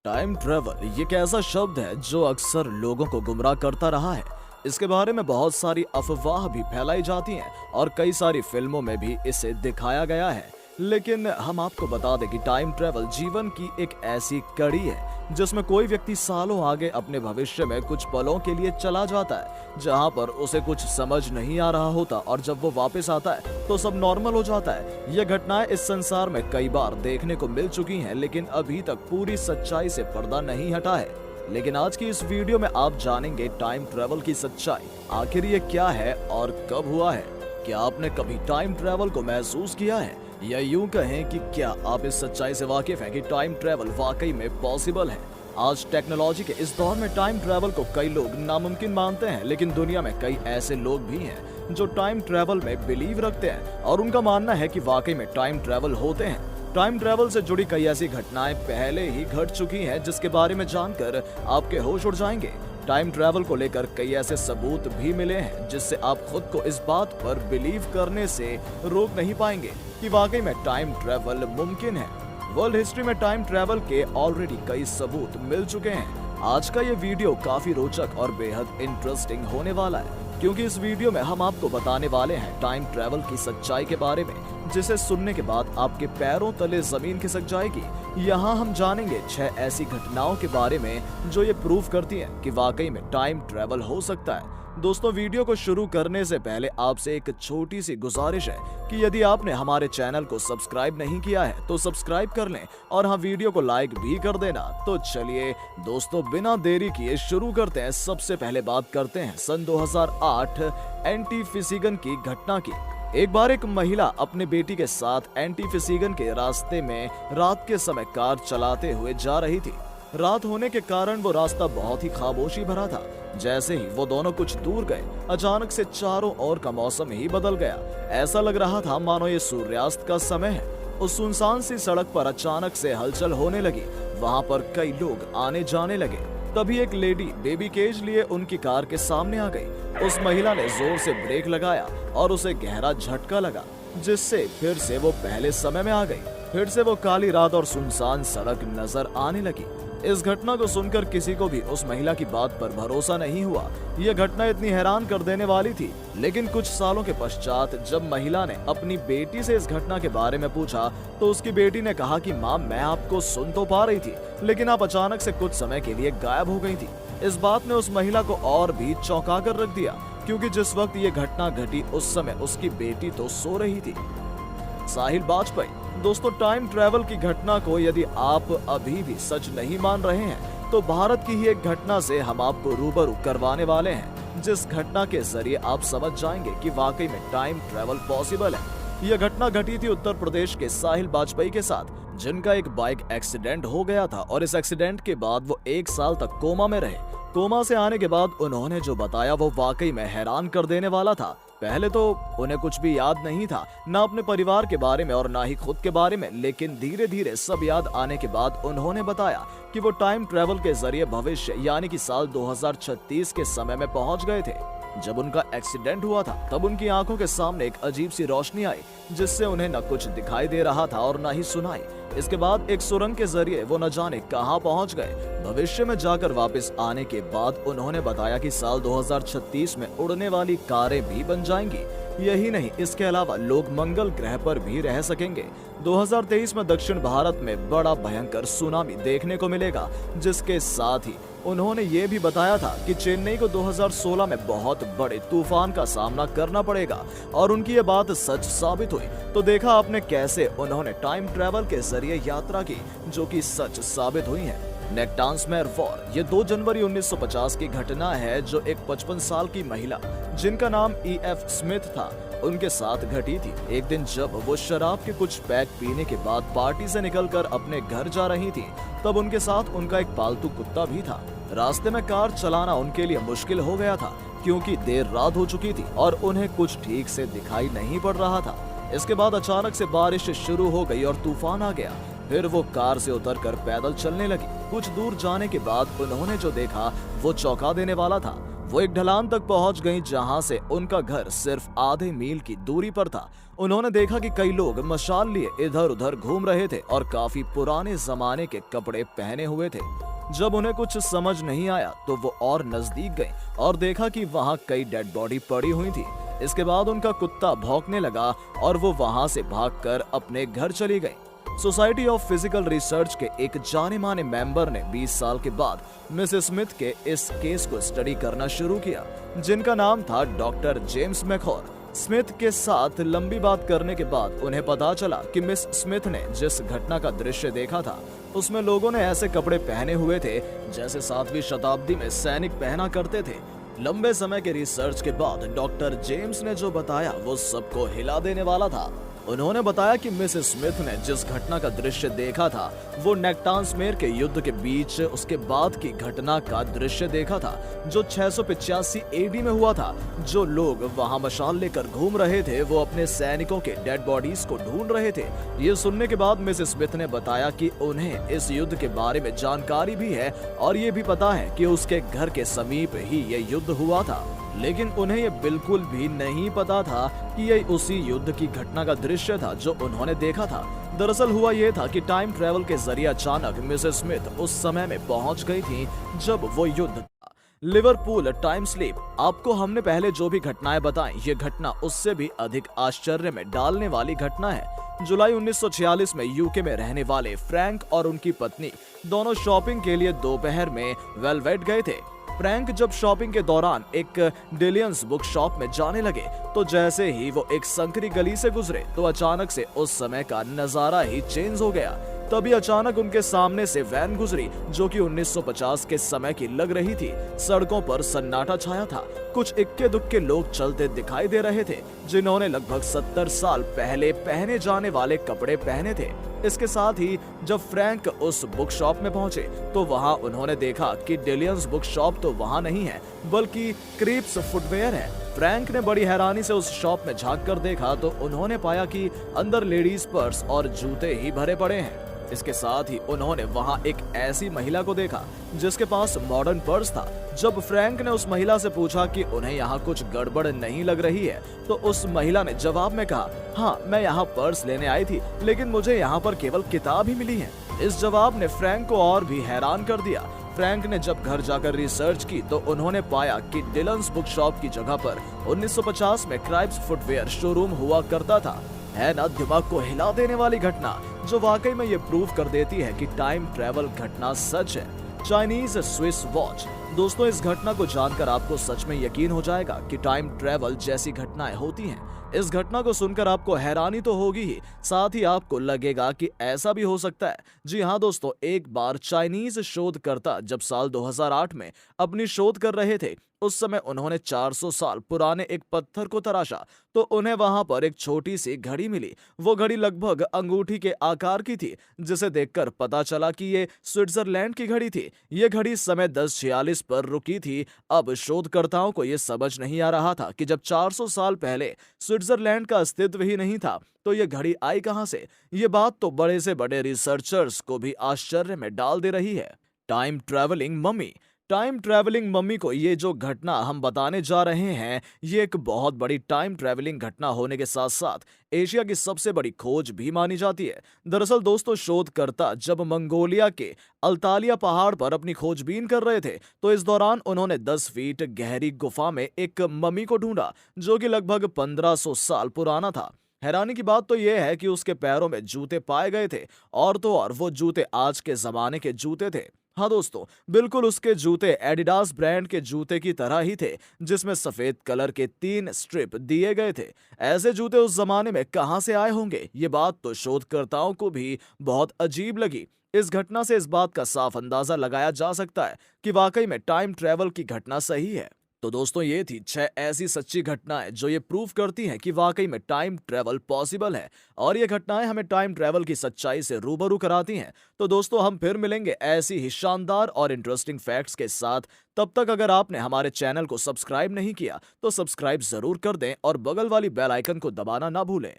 Time travel ये एक ऐसा शब्द है जो अक्सर लोगों को गुमराह करता रहा है। इसके बारे में बहुत सारी अफवाह भी फैलाई जाती हैं और कई सारी फिल्मों में भी इसे दिखाया गया है। लेकिन हम आपको बता दें कि टाइम ट्रेवल जीवन की एक ऐसी कड़ी है जिसमें कोई व्यक्ति सालों आगे अपने भविष्य में कुछ पलों के लिए चला जाता है जहां पर उसे कुछ समझ नहीं आ रहा होता, और जब वो वापस आता है तो सब नॉर्मल हो जाता है। ये घटनाएं इस संसार में कई बार देखने को मिल चुकी हैं, लेकिन अभी तक पूरी सच्चाई से पर्दा नहीं हटा है। लेकिन आज की इस वीडियो में आप जानेंगे टाइम ट्रेवल की सच्चाई, आखिर ये क्या है और कब हुआ है। क्या आपने कभी टाइम ट्रेवल को महसूस किया है, या यूं कहें कि क्या आप इस सच्चाई से वाकिफ हैं कि टाइम ट्रेवल वाकई में पॉसिबल है। आज टेक्नोलॉजी के इस दौर में टाइम ट्रेवल को कई लोग नामुमकिन मानते हैं, लेकिन दुनिया में कई ऐसे लोग भी हैं जो टाइम ट्रेवल में बिलीव रखते हैं और उनका मानना है कि वाकई में टाइम ट्रेवल होते हैं। टाइम ट्रेवल से जुड़ी कई ऐसी घटनाएं पहले ही घट चुकी हैं जिसके बारे में जानकर आपके होश उड़ जाएंगे। टाइम ट्रैवल को लेकर कई ऐसे सबूत भी मिले हैं जिससे आप खुद को इस बात पर बिलीव करने से रोक नहीं पाएंगे कि वाकई में टाइम ट्रैवल मुमकिन है। वर्ल्ड हिस्ट्री में टाइम ट्रैवल के ऑलरेडी कई सबूत मिल चुके हैं। आज का ये वीडियो काफी रोचक और बेहद इंटरेस्टिंग होने वाला है, क्योंकि इस वीडियो में हम आपको बताने वाले हैं टाइम ट्रैवल की सच्चाई के बारे में, जिसे सुनने के बाद आपके पैरों तले जमीन खिसक जाएगी। यहाँ हम जानेंगे 6 ऐसी घटनाओं के बारे में जो ये प्रूव करती हैं कि वाकई में टाइम ट्रैवल हो सकता है। दोस्तों, वीडियो को शुरू करने से पहले आपसे एक छोटी सी गुजारिश है कि यदि आपने हमारे चैनल को सब्सक्राइब नहीं किया है तो सब्सक्राइब कर लें, और हाँ, वीडियो को लाइक भी कर देना। तो चलिए दोस्तों, बिना देरी किए शुरू करते हैं। सबसे पहले बात करते हैं सन 2008 एंटीफिसिगन की घटना की। एक बार एक महिला अपने बेटी के साथ एंटीफिसिगन के रास्ते में रात के समय कार चलाते हुए जा रही थी। रात होने के कारण वो रास्ता बहुत ही खामोशी भरा था। जैसे ही वो दोनों कुछ दूर गए, अचानक से चारों ओर का मौसम ही बदल गया। ऐसा लग रहा था मानो ये सूर्यास्त का समय है। उस सुनसान सी सड़क पर अचानक से हलचल होने लगी। वहाँ पर कई लोग आने जाने लगे। तभी एक लेडी बेबी केज लिए उनकी कार के सामने आ गई। उस महिला ने जोर से ब्रेक लगाया और उसे गहरा झटका लगा, जिससे फिर से वो पहले समय में आ गई। फिर से वो काली रात और सुनसान सड़क नजर आने लगी। इस घटना को सुनकर किसी को भी उस महिला की बात पर भरोसा नहीं हुआ। यह घटना इतनी हैरान कर देने वाली थी, लेकिन कुछ सालों के पश्चात जब महिला ने अपनी बेटी से इस घटना के बारे में पूछा तो उसकी बेटी ने कहा कि माँ, मैं आपको सुन तो पा रही थी, लेकिन आप अचानक से कुछ समय के लिए गायब हो गई थी। इस बात ने उस महिला को और भी चौंका कर रख दिया, क्योंकि जिस वक्त ये घटना घटी उस समय उसकी बेटी तो सो रही थी। साहिल बाजपेयी। दोस्तों, टाइम ट्रैवल की घटना को यदि आप अभी भी सच नहीं मान रहे हैं तो भारत की ही एक घटना से हम आपको रूबरू करवाने वाले हैं, जिस घटना के जरिए आप समझ जाएंगे कि वाकई में टाइम ट्रैवल पॉसिबल है। यह घटना घटी थी उत्तर प्रदेश के साहिल बाजपेयी के साथ, जिनका एक बाइक एक्सीडेंट हो गया था और इस एक्सीडेंट के बाद वो 1 साल तक कोमा में रहे। कोमा से आने के बाद उन्होंने जो बताया वो वाकई में हैरान कर देने वाला था। पहले तो उन्हें कुछ भी याद नहीं था, ना अपने परिवार के बारे में और ना ही खुद के बारे में, लेकिन धीरे धीरे सब याद आने के बाद उन्होंने बताया कि वो टाइम ट्रैवल के जरिए भविष्य यानी कि साल 2036 के समय में पहुंच गए थे। जब उनका एक्सीडेंट हुआ था तब उनकी आंखों के सामने एक अजीब सी रोशनी आई, जिससे उन्हें न कुछ दिखाई दे रहा था और न ही सुनाई। इसके बाद एक सुरंग के जरिए वो न जाने कहां पहुंच गए। भविष्य में जाकर वापस आने के बाद उन्होंने बताया कि साल 2036 में उड़ने वाली कारें भी बन जाएंगी। यही नहीं, इसके अलावा लोग मंगल ग्रह पर भी रह सकेंगे। 2023 में दक्षिण भारत में बड़ा भयंकर सुनामी देखने को मिलेगा, जिसके साथ ही उन्होंने ये भी बताया था कि चेन्नई को 2016 में बहुत बड़े तूफान का सामना करना पड़ेगा, और उनकी ये बात सच साबित हुई। तो देखा आपने कैसे उन्होंने टाइम ट्रैवल के जरिए यात्रा की, जो कि सच साबित हुई है। नेक्टांसमेर वॉर, ये 2 जनवरी 1950 की घटना है, जो एक 55 साल की महिला जिनका नाम EF स्मिथ था उनके साथ घटी थी। एक दिन जब वो शराब के कुछ पैक पीने के बाद पार्टी से निकलकर अपने घर जा रही थी, तब उनके साथ उनका एक पालतू कुत्ता भी था। रास्ते में कार चलाना उनके लिए मुश्किल हो गया था, क्योंकि देर रात हो चुकी थी और उन्हें कुछ ठीक से दिखाई नहीं पड़ रहा था। इसके बाद अचानक से बारिश शुरू हो गई और तूफान आ गया। फिर वो कार से उतरकर पैदल चलने लगी। कुछ दूर जाने के बाद उन्होंने जो देखा वो चौंका देने वाला था। वो एक ढलान तक पहुंच गईं जहां से उनका घर सिर्फ आधे मील की दूरी पर था। उन्होंने देखा कि कई लोग मशाल लिए इधर उधर घूम रहे थे और काफी पुराने जमाने के कपड़े पहने हुए थे। जब उन्हें कुछ समझ नहीं आया तो वो और नजदीक गए और देखा कि वहाँ कई डेड बॉडी पड़ी हुई थी। इसके बाद उनका कुत्ता भौंकने लगा और वो वहाँ से भागकर अपने घर चली गई। सोसाइटी ऑफ फिजिकल रिसर्च के एक जाने माने मेंबर ने 20 साल के बाद मिसेस स्मिथ के इस केस को स्टडी करना शुरू किया, जिनका नाम था डॉक्टर जेम्स मैकहॉर। स्मिथ के साथ लंबी बात करने के बाद उन्हें पता चला कि मिस स्मिथ ने जिस घटना का दृश्य देखा था उसमें लोगों ने ऐसे कपड़े पहने हुए थे जैसे 7वीं शताब्दी में सैनिक पहना करते थे। लंबे समय के रिसर्च के बाद डॉक्टर जेम्स ने जो बताया वो सबको हिला देने वाला था। उन्होंने बताया कि मिसेस स्मिथ ने जिस घटना का दृश्य देखा था वो नेक्टांसमेर के युद्ध के बीच उसके बाद की घटना का दृश्य देखा था जो 685 एडी में हुआ था। जो लोग वहां मशाल लेकर घूम रहे थे वो अपने सैनिकों के डेड बॉडीज को ढूंढ रहे थे। ये सुनने के बाद मिसेस स्मिथ ने बताया कि उन्हें इस युद्ध के बारे में जानकारी भी है और ये भी पता है कि उसके घर के समीप ही ये युद्ध हुआ था, लेकिन उन्हें ये बिल्कुल भी नहीं पता था कि ये उसी युद्ध की घटना का दृश्य था जो उन्होंने देखा था। दरअसल हुआ ये था कि टाइम ट्रेवल के जरिए अचानक मिसेस स्मिथ उस समय में पहुंच गई थी जब वो युद्ध था। Liverpool time sleep. आपको हमने पहले जो भी घटनाएं बताई ये घटना उससे भी अधिक आश्चर्य में डालने वाली घटना है। जुलाई 1946 में यूके में रहने वाले फ्रैंक और उनकी पत्नी दोनों शॉपिंग के लिए दोपहर में वेलवेट गए थे। फ्रैंक जब शॉपिंग के दौरान एक डिलियंस बुक शॉप में जाने लगे तो जैसे ही वो एक संकरी गली से गुजरे तो अचानक से उस समय का नजारा ही चेंज हो गया। तभी अचानक उनके सामने से वैन गुजरी जो कि 1950 के समय की लग रही थी। सड़कों पर सन्नाटा छाया था। कुछ इक्के दुक्के लोग चलते दिखाई दे रहे थे जिन्होंने लगभग 70 साल पहले पहने जाने वाले कपड़े पहने थे। इसके साथ ही जब फ्रैंक उस बुक शॉप में पहुंचे तो वहां उन्होंने देखा कि डिलियंस बुक शॉप तो वहां नहीं है बल्कि क्रीप्स फुटवेयर है। फ्रैंक ने बड़ी हैरानी से उस शॉप में झांक कर देखा तो उन्होंने पाया कि अंदर लेडीज पर्स और जूते ही भरे पड़े हैं। इसके साथ ही उन्होंने वहां एक ऐसी महिला को देखा जिसके पास मॉडर्न पर्स था। जब फ्रैंक ने उस महिला से पूछा कि उन्हें यहाँ कुछ गड़बड़ नहीं लग रही है तो उस महिला ने जवाब में कहा, हाँ मैं यहाँ पर्स लेने आई थी लेकिन मुझे यहाँ पर केवल किताब ही मिली है। इस जवाब ने फ्रैंक को और भी हैरान कर दिया। फ्रैंक ने जब घर जाकर रिसर्च की तो उन्होंने पाया कि डिलन्स बुक शॉप की जगह पर 1950 में क्राइब्स फुटवेयर शोरूम हुआ करता था। है ना दिमाग को हिला देने वाली घटना जो वाकई में ये प्रूव कर देती है कि टाइम ट्रेवल घटना सच है। Chinese Swiss watch. दोस्तों इस घटना को जानकर आपको सच में यकीन हो जाएगा कि टाइम ट्रेवल जैसी घटनाएं होती हैं। इस घटना को सुनकर आपको हैरानी तो होगी ही, साथ ही आपको लगेगा कि ऐसा भी हो सकता है। जी हाँ दोस्तों, एक बार चाइनीज शोधकर्ता जब साल 2008 में अपनी शोध कर रहे थे उस समय उन्होंने 400 साल पुराने एक पत्थर को तराशा तो उन्हें वहां पर एक छोटी सी घड़ी मिली। वो घड़ी लगभग अंगूठी के आकार की थी जिसे देखकर पता चला कि ये स्विट्जरलैंड की घड़ी थी। ये घड़ी समय 10:46 पर रुकी थी। अब शोधकर्ताओं को ये समझ नहीं आ रहा था कि जब 400 साल पहले स्विट्जरलैंड का अस्तित्व ही नहीं था तो ये घड़ी आई कहां से। ये बात तो बड़े से बड़े रिसर्चर्स को भी आश्चर्य में डाल दे रही है। Time travelling mummy. Time travelling mummy को ये जो घटना हम बताने जा रहे हैं ये एक बहुत बड़ी टाइम ट्रैवलिंग घटना होने के साथ साथ एशिया की सबसे बड़ी खोज भी मानी जाती है। दरअसल दोस्तों शोधकर्ता जब मंगोलिया के अल्तालिया पहाड़ पर अपनी खोजबीन कर रहे थे तो इस दौरान उन्होंने 10 फीट गहरी गुफा में एक मम्मी को ढूंढा जो कि लगभग 1500 साल पुराना था। हैरानी की बात तो यह है कि उसके पैरों में जूते पाए गए थे और तो और वो जूते आज के जमाने के जूते थे। हाँ दोस्तों, बिल्कुल उसके जूते एडिडास ब्रांड के जूते की तरह ही थे जिसमें सफेद कलर के 3 स्ट्रिप दिए गए थे। ऐसे जूते उस जमाने में कहां से आए होंगे, ये बात तो शोधकर्ताओं को भी बहुत अजीब लगी। इस घटना से इस बात का साफ अंदाजा लगाया जा सकता है कि वाकई में टाइम ट्रेवल की घटना सही है। तो दोस्तों ये थी 6 ऐसी सच्ची घटनाएं जो ये प्रूव करती हैं कि वाकई में टाइम ट्रेवल पॉसिबल है और ये घटनाएं हमें टाइम ट्रेवल की सच्चाई से रूबरू कराती हैं। तो दोस्तों हम फिर मिलेंगे ऐसी ही शानदार और इंटरेस्टिंग फैक्ट्स के साथ। तब तक अगर आपने हमारे चैनल को सब्सक्राइब नहीं किया तो सब्सक्राइब जरूर कर दें और बगल वाली बेल आइकन को दबाना ना भूलें।